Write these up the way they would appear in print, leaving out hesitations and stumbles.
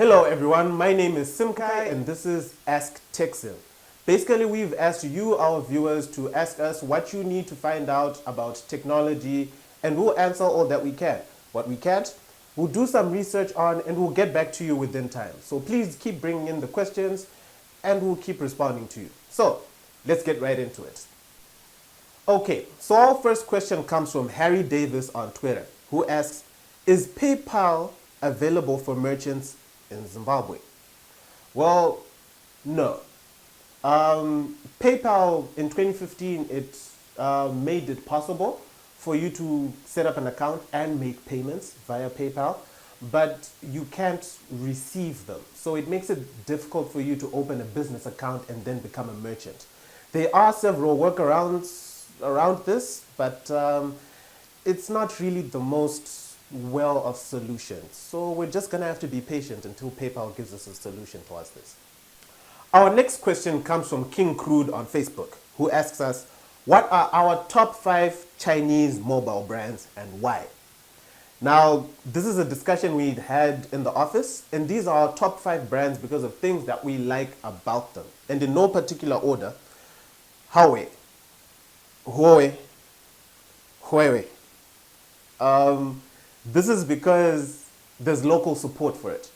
Hello everyone, my name is Simkai and this is Ask Techzim. Basically, we've asked you, our viewers, to ask us what you need to find out about technology, and we'll answer all that we can. What we can't, we'll do some research on and we'll get back to you within time. So please keep bringing in the questions and we'll keep responding to you. So let's get right into it. Okay, so our first question comes from Harry Davis on Twitter, who asks, is PayPal available for merchants in Zimbabwe? Well, no. PayPal in 2015, it made it possible for you to set up an account and make payments via PayPal, but you can't receive them. So it makes it difficult for you to open a business account and then become a merchant. There are several workarounds around this, but it's not really the most well of solutions. So we're just gonna have to be patient until PayPal gives us a solution towards this. Our next question comes from King Crude on Facebook, who asks us, what are our top 5 Chinese mobile brands and why? Now, this is a discussion we had in the office, and these are our top 5 brands because of things that we like about them. And in no particular order: Huawei, Huawei. This is because there's local support for it.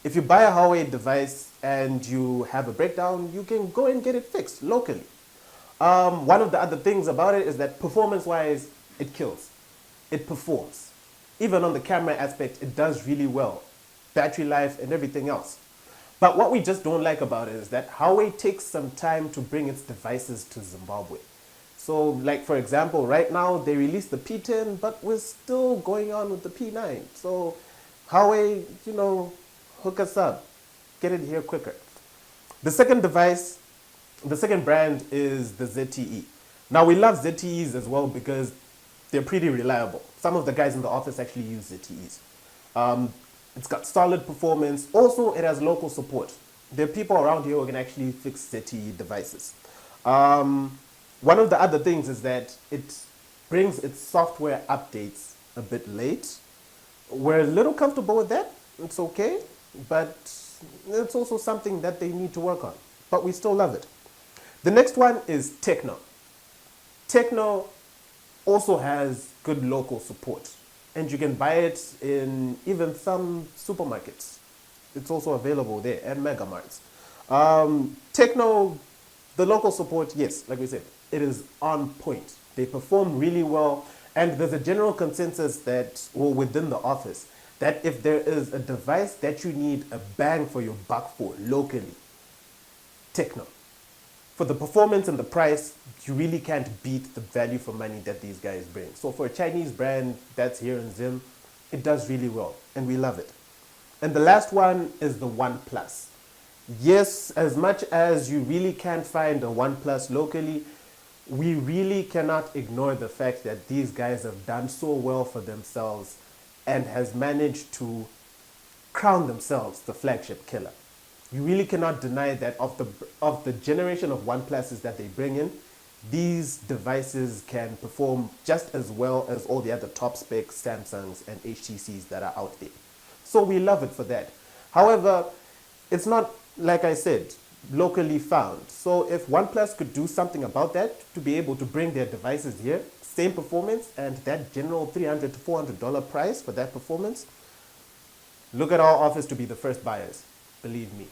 If you buy a Huawei device and you have a breakdown, you can go and get it fixed locally. One of the other things about it is that performance-wise, it kills. It performs. Even on the camera aspect, it does really well. Battery life and everything else. But what we just don't like about it is that Huawei takes some time to bring its devices to Zimbabwe. So, like for example, right now they released the P10, but we're still going on with the P9. So, Huawei, hook us up, get it here quicker. The second brand is the ZTE. Now, we love ZTEs as well because they're pretty reliable. Some of the guys in the office actually use ZTEs. It's got solid performance. Also, it has local support. There are people around here who can actually fix ZTE devices. One of the other things is that it brings its software updates a bit late. We're a little comfortable with that. It's okay, but it's also something that they need to work on. But we still love it. The next one is Tecno. Tecno also has good local support, and you can buy it in even some supermarkets. It's also available there and mega marts. Tecno, the local support, yes, like we said, it is on point. They perform really well, and there's a general consensus that, or within the office, that if there is a device that you need a bang for your buck for locally, Tecno. For the performance and the price, you really can't beat the value for money that these guys bring. So for a Chinese brand that's here in Zim, it does really well, and we love it. And the last one is the OnePlus. Yes, as much as you really can't find a OnePlus locally, we really cannot ignore the fact that these guys have done so well for themselves and has managed to crown themselves the flagship killer. You really cannot deny that of the generation of OnePluses that they bring in, these devices can perform just as well as all the other top spec Samsungs and HTCs that are out there. So we love it for that. However, it's not, like I said, locally found. So if OnePlus could do something about that to be able to bring their devices here, same performance and that general $300 to $400 price for that performance, look at our office to be the first buyers, believe me.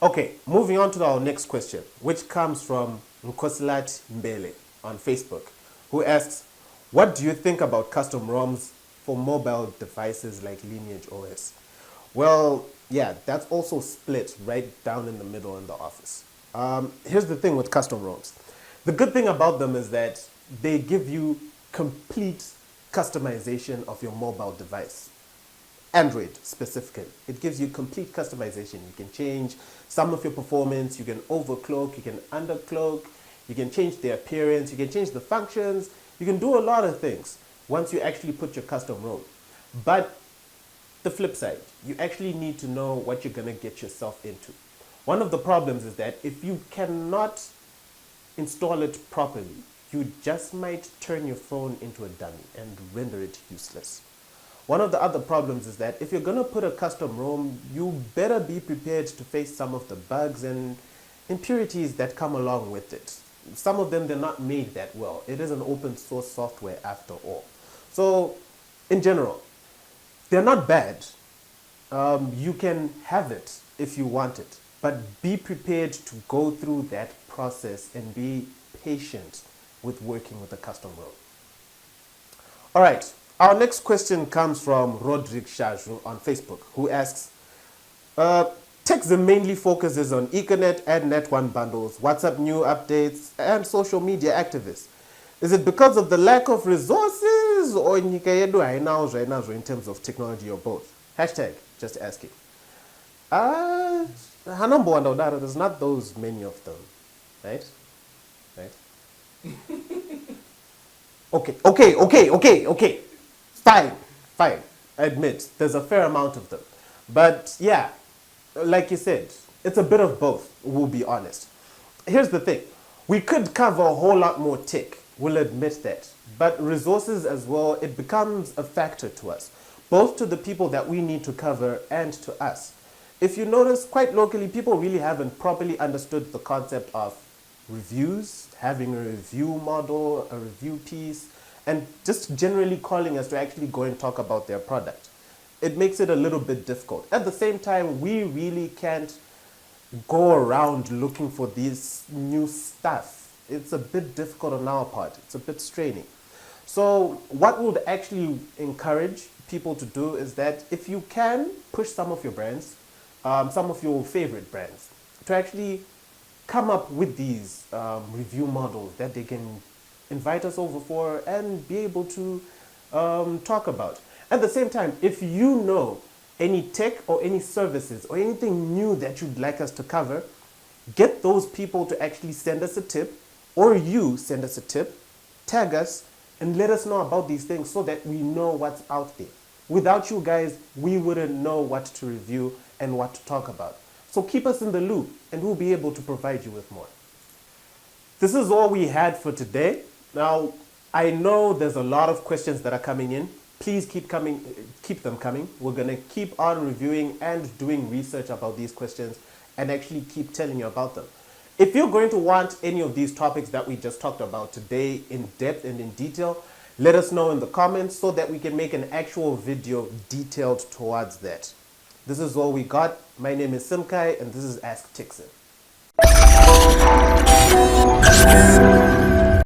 Okay, moving on to our next question, which comes from Nkosilat Mbele on Facebook, who asks, what do you think about custom ROMs for mobile devices like Lineage OS? Well, yeah, that's also split right down in the middle in the office. Here's the thing with custom ROMs. The good thing about them is that they give you complete customization of your mobile device. Android specifically. It gives you complete customization. You can change some of your performance, you can overclock, you can underclock, you can change the appearance, you can change the functions, you can do a lot of things once you actually put your custom ROM. But the flip side, you actually need to know what you're going to get yourself into. One of the problems is that if you cannot install it properly, you just might turn your phone into a dummy and render it useless. One of the other problems is that if you're going to put a custom ROM, you better be prepared to face some of the bugs and impurities that come along with it. Some of them, they're not made that well. It is an open source software after all. So, in general, they're not bad. You can have it if you want it, but be prepared to go through that process and be patient with working with a custom ROM. All right, our next question comes from Rodrigue Shaju on Facebook, who asks, Techzim mainly focuses on Ethernet and Net1 bundles, WhatsApp new updates, and social media activists. Is it because of the lack of resources or in terms of technology or both? Hashtag, just asking. There's not those many of them, right? Okay. Fine. I admit, there's a fair amount of them. But yeah, like you said, it's a bit of both, we'll be honest. Here's the thing. We could cover a whole lot more tech, we'll admit that. But resources as well, it becomes a factor to us, both to the people that we need to cover and to us. If you notice, quite locally, people really haven't properly understood the concept of reviews, having a review model, a review piece, and just generally calling us to actually go and talk about their product. It makes it a little bit difficult. At the same time, we really can't go around looking for this new stuff. It's a bit difficult on our part. It's a bit straining. So what would actually encourage people to do is that if you can push some of your brands, some of your favorite brands, to actually come up with these review models that they can invite us over for and be able to talk about. At the same time, if you know any tech or any services or anything new that you'd like us to cover, get those people to actually send us a tip, or you send us a tip, tag us, and let us know about these things so that we know what's out there. Without you guys, we wouldn't know what to review and what to talk about. So keep us in the loop and we'll be able to provide you with more. This is all we had for today. Now, I know there's a lot of questions that are coming in. Please keep them coming. We're gonna keep on reviewing and doing research about these questions and actually keep telling you about them. If you're going to want any of these topics that we just talked about today in depth and in detail, let us know in the comments so that we can make an actual video detailed towards that. This is all we got. My name is Simkai and this is Ask Techzim.